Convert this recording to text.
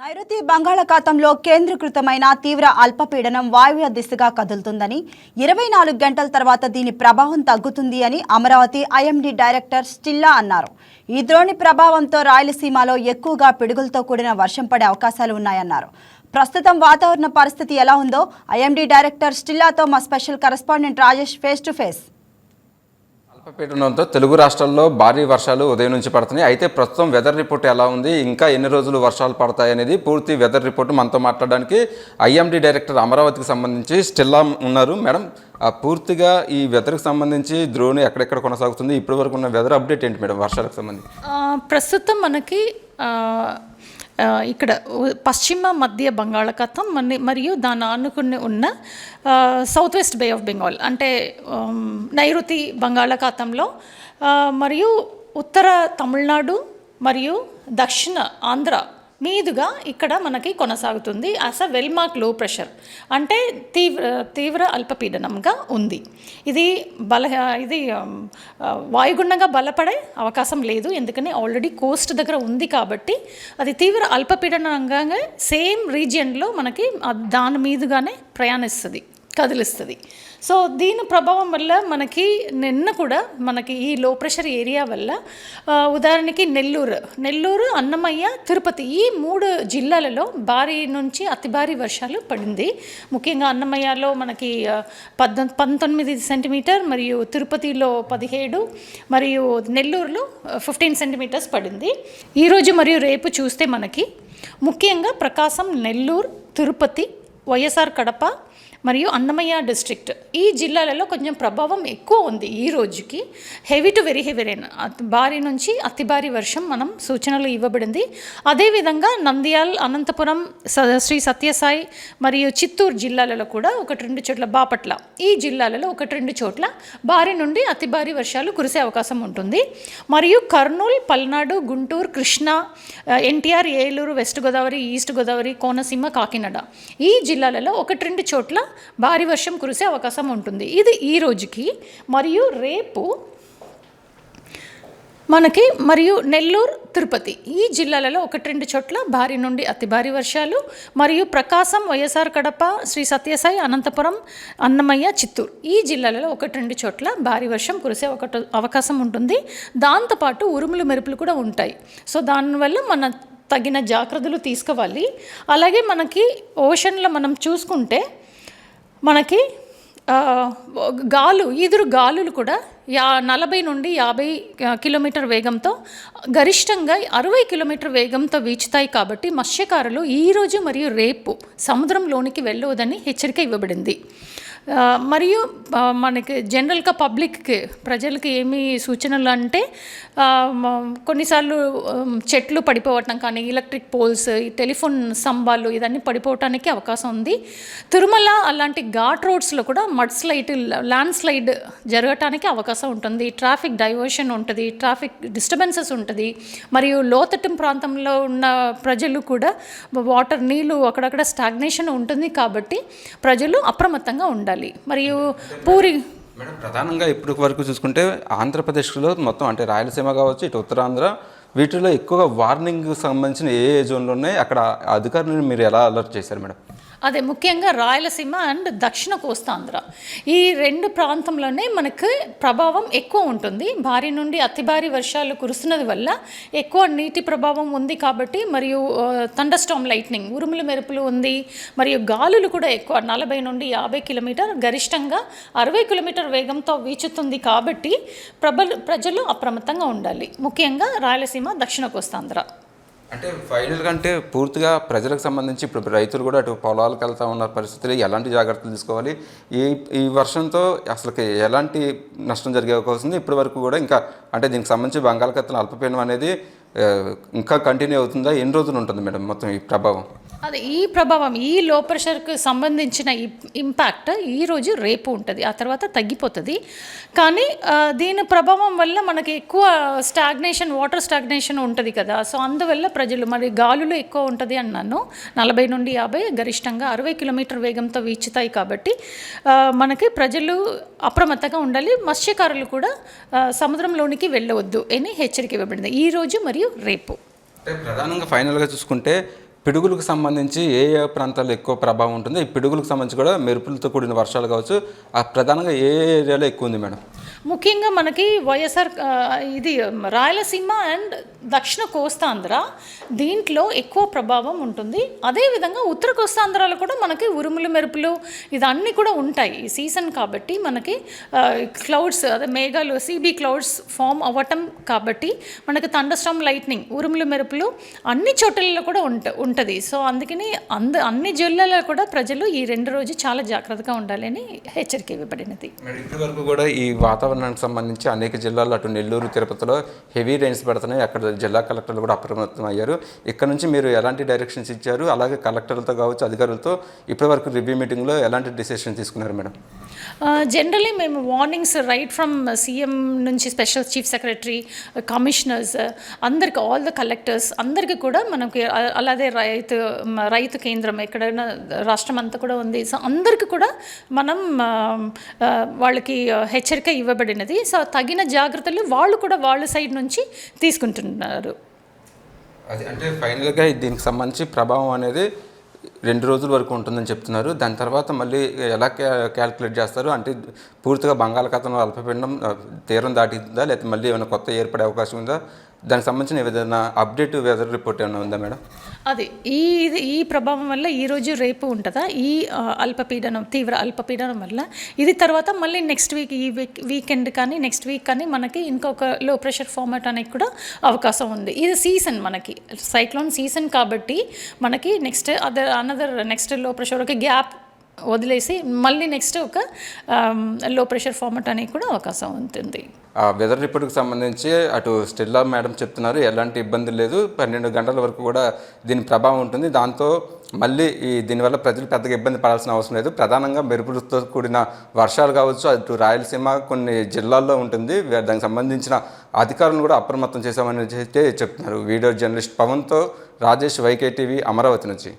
నైరుతి బంగాళాఖాతంలో కేంద్రీకృతమైన తీవ్ర అల్పపీడనం వాయువ్య దిశగా కదులుతుందని 24 గంటల తర్వాత దీని ప్రభావం తగ్గుతుంది అని అమరావతి ఐఎండీ డైరెక్టర్ స్టిల్లా అన్నారు. ఈ ద్రోణి ప్రభావంతో రాయలసీమలో ఎక్కువగా పిడుగులతో కూడిన వర్షం పడే అవకాశాలు ఉన్నాయన్నారు. ప్రస్తుతం వాతావరణ పరిస్థితి ఎలా ఉందో ఐఎండీ డైరెక్టర్ స్టిల్లాతో మా special correspondent Rajesh face to face. అల్పపీడనంతో తెలుగు రాష్ట్రాల్లో భారీ వర్షాలు ఉదయం నుంచి పడుతున్నాయి. అయితే ప్రస్తుతం వెదర్ రిపోర్ట్ ఎలా ఉంది, ఇంకా ఎన్ని రోజులు వర్షాలు పడతాయి అనేది పూర్తి వెదర్ రిపోర్ట్ మనతో మాట్లాడడానికి ఐఎండీ డైరెక్టర్ అమరావతికి సంబంధించి స్టిల్లా ఉన్నారు. మేడం, పూర్తిగా ఈ వెదర్కి సంబంధించి ద్రోణి ఎక్కడెక్కడ కొనసాగుతుంది, ఇప్పటి వరకు ఉన్న వెదర్ అప్డేట్ ఏంటి మేడం వర్షాలకు సంబంధించి? ప్రస్తుతం మనకి ఇక్కడ పశ్చిమ మధ్య బంగాళాఖాతం మరియు దాని ఆనుకుని ఉన్న south west bay of Bengal అంటే నైరుతి బంగాళాఖాతంలో మరియు ఉత్తర తమిళనాడు మరియు దక్షిణ ఆంధ్ర మీదుగా ఇక్కడ మనకి కొనసాగుతుంది. యాజ్ అ వెల్ మార్క్ లో ప్రెషర్ అంటే తీవ్ర అల్పపీడనంగా ఉంది. ఇది వాయుగుండంగా బలపడే అవకాశం లేదు, ఎందుకని ఆల్రెడీ కోస్ట్ దగ్గర ఉంది కాబట్టి అది తీవ్ర అల్పపీడనంగా సేమ్ రీజియన్లో మనకి దాని మీదుగానే ప్రయాణిస్తుంది, కదిలిస్తుంది. సో దీని ప్రభావం వల్ల మనకి నిన్న కూడా మనకి ఈ లో ప్రెషర్ ఏరియా వల్ల ఉదాహరణకి నెల్లూరు, అన్నమయ్య, తిరుపతి ఈ 3 జిల్లాలలో భారీ నుంచి అతి భారీ వర్షాలు పడింది. ముఖ్యంగా అన్నమయ్యలో మనకి 19 సెంటీమీటర్ మరియు తిరుపతిలో 17 మరియు నెల్లూరులో 15 సెంటీమీటర్స్ పడింది. ఈరోజు మరియు రేపు చూస్తే మనకి ముఖ్యంగా ప్రకాశం, నెల్లూరు, తిరుపతి, వైఎస్ఆర్ కడప మరియు అన్నమయ్య డిస్ట్రిక్ట్ ఈ జిల్లాలలో కొంచెం ప్రభావం ఎక్కువ ఉంది. ఈ రోజుకి heavy to very heavy rain, భారీ నుంచి అతి భారీ వర్షం మనం సూచనలు ఇవ్వబడింది. అదేవిధంగా నంద్యాల్, అనంతపురం, శ్రీ సత్యసాయి మరియు చిత్తూరు జిల్లాలలో కూడా 1-2 చోట్ల, బాపట్ల ఈ జిల్లాలలో 1-2 చోట్ల భారీ నుండి అతి భారీ వర్షాలు కురిసే అవకాశం ఉంటుంది. మరియు కర్నూలు, పల్నాడు, గుంటూరు, కృష్ణా, ఎన్టీఆర్, ఏలూరు, వెస్ట్ గోదావరి, ఈస్ట్ గోదావరి, కోనసీమ, కాకినాడ ఈ జిల్లాలలో 1-2 చోట్ల భారీ వర్షం కురిసే అవకాశం ఉంటుంది. ఇది ఈ రోజుకి. మరియు రేపు మనకి మరియు నెల్లూరు, తిరుపతి ఈ జిల్లాలలో 1-2 చోట్ల భారీ నుండి అతి భారీ వర్షాలు మరియు ప్రకాశం, వైఎస్ఆర్ కడప, శ్రీ సత్యసాయి, అనంతపురం, అన్నమయ్య, చిత్తూరు ఈ జిల్లాలలో 1-2 చోట్ల భారీ వర్షం కురిసే అవకాశం ఉంటుంది. దాంతోపాటు ఉరుములు, మెరుపులు కూడా ఉంటాయి. సో దానివల్ల మన తగిన జాగ్రత్తలు తీసుకోవాలి. అలాగే మనకి ఓషన్లో మనం చూసుకుంటే మనకి ఈదురు గాలులు కూడా 40 నుండి 50 కిలోమీటర్ వేగంతో గరిష్టంగా 60 కిలోమీటర్ వేగంతో వీచుతాయి. కాబట్టి మత్స్యకారులు ఈరోజు మరియు రేపు సముద్రంలోనికి వెళ్ళవద్దని హెచ్చరిక ఇవ్వబడింది. మరియు మనకి జనరల్గా పబ్లిక్కి, ప్రజలకి ఏమి సూచనలు అంటే కొన్నిసార్లు చెట్లు పడిపోవటం కానీ, ఎలక్ట్రిక్ పోల్స్, టెలిఫోన్ స్తంభాలు ఇదన్నీ పడిపోవటానికి అవకాశం ఉంది. తిరుమల అలాంటి ఘాట్ రోడ్స్లో కూడా ల్యాండ్ స్లైడ్ జరగటానికి అవకాశం ఉంటుంది. ట్రాఫిక్ డైవర్షన్ ఉంటుంది, ట్రాఫిక్ డిస్టర్బెన్సెస్ ఉంటుంది. మరియు లోతట్టు ప్రాంతంలో ఉన్న ప్రజలు కూడా నీళ్ళు అక్కడక్కడ స్టాగ్నేషన్ ఉంటుంది. కాబట్టి ప్రజలు అప్రమత్తంగా ఉండాలి. మరియు మేడం, ప్రధానంగా ఇప్పటి వరకు చూసుకుంటే ఆంధ్రప్రదేశ్లో మొత్తం అంటే రాయలసీమ కావచ్చు, ఇటు ఉత్తరాంధ్ర వీటిలో ఎక్కువగా వార్నింగ్ సంబంధించిన ఏ జోన్లు ఉన్నాయి, అక్కడ అధికారులను మీరు ఎలా అలర్ట్ చేశారు మేడం? అదే ముఖ్యంగా రాయలసీమ అండ్ దక్షిణ కోస్తాంధ్ర ఈ 2 ప్రాంతంలోనే మనకు ప్రభావం ఎక్కువ ఉంటుంది. భారీ నుండి అతి భారీ వర్షాలు కురుస్తున్నది వల్ల ఎక్కువ నీటి ప్రభావం ఉంది కాబట్టి, మరియు థండర్స్టార్మ్ లైట్నింగ్, ఉరుములు, మెరుపులు ఉంది. మరియు గాలులు కూడా ఎక్కువ 40 నుండి 50 కిలోమీటర్, గరిష్టంగా 60 కిలోమీటర్ వేగంతో వీచుతుంది. కాబట్టి ప్రజలు అప్రమత్తంగా ఉండాలి, ముఖ్యంగా రాయలసీమ, దక్షిణ కోస్తాంధ్ర. అంటే ఫైనల్గా అంటే పూర్తిగా ప్రజలకు సంబంధించి ఇప్పుడు రైతులు కూడా అటు పొలాలకు వెళ్తూ ఉన్న పరిస్థితులు ఎలాంటి జాగ్రత్తలు తీసుకోవాలి, ఈ వర్షంతో అసలుకి ఎలాంటి నష్టం జరిగే అవకాశం ఉంది? ఇప్పటి వరకు కూడా ఇంకా అంటే దీనికి సంబంధించి బంగాళాఖాతంలో అల్పపీడనం అనేది ఇంకా కంటిన్యూ అవుతుందా? ఎన్ని రోజులు ఉంటుంది మేడం మొత్తం ఈ ప్రభావం? అదే ఈ ప్రభావం, ఈ లో ప్రెషర్కి సంబంధించిన ఇంపాక్ట్ ఈరోజు రేపు ఉంటుంది, ఆ తర్వాత తగ్గిపోతుంది. కానీ దీని ప్రభావం వల్ల మనకి ఎక్కువ వాటర్ స్టాగ్నేషన్ ఉంటుంది కదా. సో అందువల్ల ప్రజలు మరి గాలులు ఎక్కువ ఉంటుంది అన్నాను. 40 నుండి 50, గరిష్టంగా 60 కిలోమీటర్ వేగంతో వీచుతాయి. కాబట్టి మనకి ప్రజలు అప్రమత్తంగా ఉండాలి. మత్స్యకారులు కూడా సముద్రంలోనికి వెళ్ళవద్దు అని హెచ్చరిక ఇవ్వబడింది ఈరోజు మరియు రేపు. ప్రధానంగా ఫైనల్గా చూసుకుంటే పిడుగులకు సంబంధించి ఏ ఏ ప్రాంతాల్లో ఎక్కువ ప్రభావం ఉంటుందో ఈ పిడుగులకు సంబంధించి కూడా మెరుపులతో కూడిన వర్షాలు కావచ్చు, ఆ ప్రధానంగా ఏ ఏరియాలో ఎక్కువ ఉంది మేడం? ముఖ్యంగా మనకి వైఎస్ఆర్ ఇది రాయలసీమ అండ్ దక్షిణ కోస్తాంధ్ర దీంట్లో ఎక్కువ ప్రభావం ఉంటుంది. అదేవిధంగా ఉత్తర కోస్తాంధ్రలో కూడా మనకి ఉరుములు మెరుపులు ఇదన్నీ కూడా ఉంటాయి ఈ సీజన్ కాబట్టి. మనకి క్లౌడ్స్ అదే మేఘాలు సిబి క్లౌడ్స్ ఫామ్ అవ్వటం కాబట్టి మనకి థండర్స్టార్మ్ లైట్నింగ్ ఉరుములు మెరుపులు అన్ని చోట్లలో కూడా ఉంటుంది. సో అందుకని అన్ని జిల్లాల్లో కూడా ప్రజలు ఈ 2 రోజు చాలా జాగ్రత్తగా ఉండాలని హెచ్చరిక ఇవ్వబడినది. ఇప్పటి వరకు కూడా ఈ వాతావరణానికి సంబంధించి అనేక జిల్లాల్లో అటు నెల్లూరు తిరుపతిలో హెవీ రెయిన్స్ పడుతున్నాయి. అక్కడ జిల్లా కలెక్టర్లు కూడా అప్రమత్తం అయ్యారు. ఇక్కడ నుంచి మీరు ఎలాంటి డైరెక్షన్స్ ఇచ్చారు, అలాగే కలెక్టర్లతో కావచ్చు అధికారులతో ఇప్పటివరకు రివ్యూ మీటింగ్లో ఎలాంటి డిసిషన్ తీసుకున్నారు మేడం? జనరలీ మేము వార్నింగ్స్ రైట్ ఫ్రమ్ సీఎం నుంచి స్పెషల్ చీఫ్ సెక్రటరీ, కమిషనర్స్ అందరికి, ఆల్ ద కలెక్టర్స్ అందరికీ కూడా మనకి, అలాగే రైతు కేంద్రం ఎక్కడైనా రాష్ట్రం అంతా కూడా ఉంది. సో అందరికీ కూడా మనం వాళ్ళకి హెచ్చరిక ఇవ్వబడినది. సో తగిన జాగ్రత్తలు వాళ్ళు కూడా వాళ్ళ సైడ్ నుంచి తీసుకుంటున్నారు. అది అంటే ఫైనల్గా దీనికి సంబంధించి ప్రభావం అనేది 2 రోజుల వరకు ఉంటుందని చెప్తున్నారు. దాని తర్వాత మళ్ళీ ఎలా క్యాల్కులేట్ చేస్తారు? అంటే పూర్తిగా బంగాళాఖాతంలో అల్పపీడనం తీరం దాటిందా, లేకపోతే మళ్ళీ ఏమైనా కొత్త ఏర్పడే అవకాశం ఉందా? దానికి సంబంధించిన ఏదైనా అప్డేట్ వెదర్ రిపోర్ట్ ఏమైనా ఉందా మేడం? అది ఈ ప్రభావం వల్ల ఈరోజు రేపు ఉంటుందా ఈ అల్పపీడనం, తీవ్ర అల్పపీడనం వల్ల ఇది తర్వాత మళ్ళీ నెక్స్ట్ వీక్, ఈ వీకెండ్ కానీ నెక్స్ట్ వీక్ కానీ మనకి ఇంకొక లో ప్రెషర్ ఫార్మాట్ అనేది కూడా అవకాశం ఉంది. ఇది సీజన్, మనకి సైక్లోన్ సీజన్ కాబట్టి మనకి నెక్స్ట్ లో ప్రెషర్ ఒక గ్యాప్ వదిలేసి మళ్ళీ నెక్స్ట్ ఒక లో ప్రెషర్ ఫార్మాట్ అనేది కూడా అవకాశం ఉంటుంది. ఆ వెదర్ రిపోర్ట్కి సంబంధించి అటు స్టెల్లా మేడం చెప్తున్నారు ఎలాంటి ఇబ్బంది లేదు, 12 గంటల వరకు కూడా దీని ప్రభావం ఉంటుంది. దాంతో మళ్ళీ దీనివల్ల ప్రజలు పెద్దగా ఇబ్బంది పడాల్సిన అవసరం లేదు. ప్రధానంగా మెరుపులతో కూడిన వర్షాలు కావచ్చు అటు రాయలసీమ కొన్ని జిల్లాల్లో ఉంటుంది. దానికి సంబంధించిన అధికారులను కూడా అప్రమత్తం చేశామని చెప్తున్నారు. వీడియో జర్నలిస్ట్ పవన్తో రాజేష్, YK టీవీ, అమరావతి నుంచి.